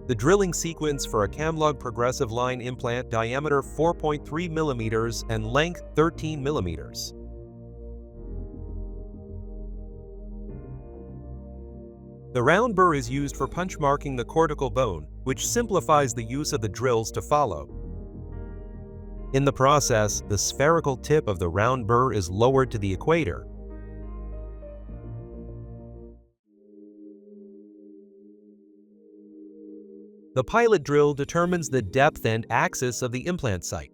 The drilling sequence for a CAMLOG progressive-line implant, diameter 4.3 mm and length 13 mm. The round burr is used for punch marking the cortical bone, which simplifies the use of the drills to follow. In the process, the spherical tip of the round burr is lowered to the equator. The pilot drill determines the depth and axis of the implant site.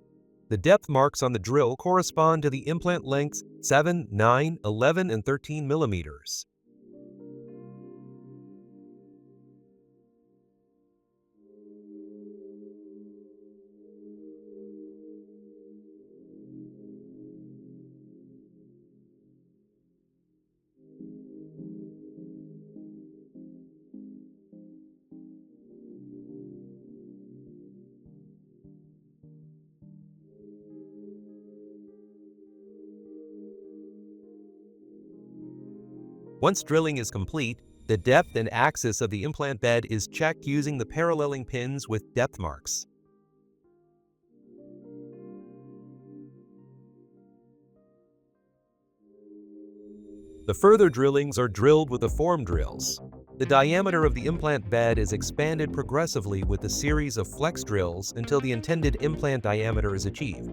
The depth marks on the drill correspond to the implant lengths 7, 9, 11, and 13 millimeters. Once drilling is complete, the depth and axis of the implant bed is checked using the paralleling pins with depth marks. The further drillings are drilled with the form drills. The diameter of the implant bed is expanded progressively with a series of flex drills until the intended implant diameter is achieved.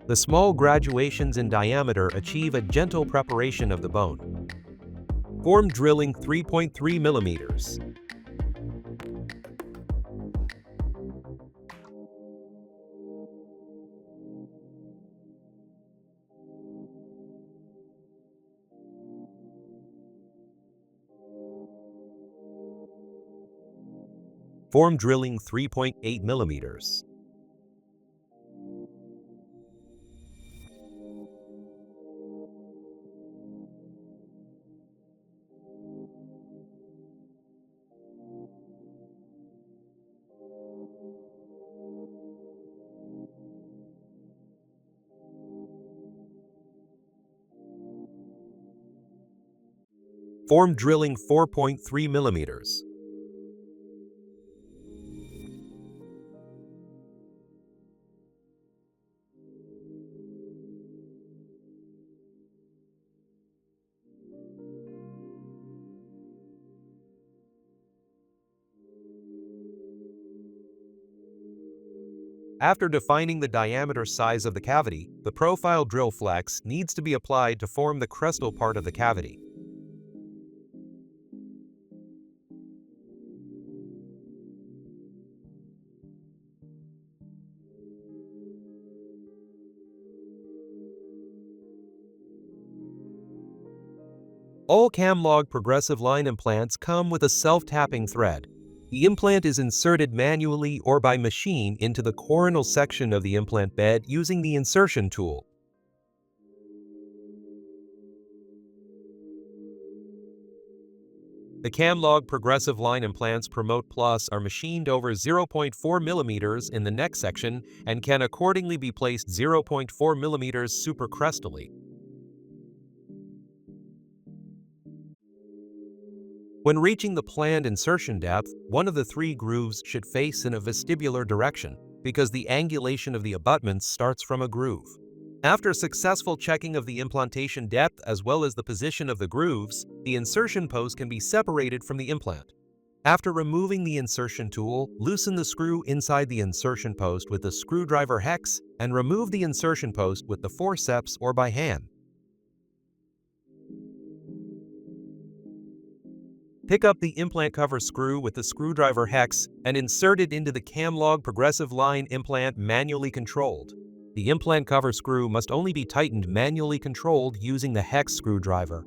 The small graduations in diameter achieve a gentle preparation of the bone. Form drilling 3.3 millimeters. Form drilling 3.8 millimeters. Form drilling 4.3 millimeters. After defining the diameter size of the cavity, the profile drill flex needs to be applied to form the crestal part of the cavity. All CAMLOG progressive-line implants come with a self-tapping thread. The implant is inserted manually or by machine into the coronal section of the implant bed using the insertion tool. The CAMLOG progressive-line implants Promote Plus are machined over 0.4 millimeters in the neck section and can accordingly be placed 0.4 millimeters supracrestally. When reaching the planned insertion depth, one of the three grooves should face in a vestibular direction because the angulation of the abutments starts from a groove. After successful checking of the implantation depth as well as the position of the grooves, the insertion post can be separated from the implant. After removing the insertion tool, loosen the screw inside the insertion post with the screwdriver hex and remove the insertion post with the forceps or by hand. Pick up the implant cover screw with the screwdriver hex and insert it into the CAMLOG progressive-line implant manually controlled. The implant cover screw must only be tightened manually controlled using the hex screwdriver.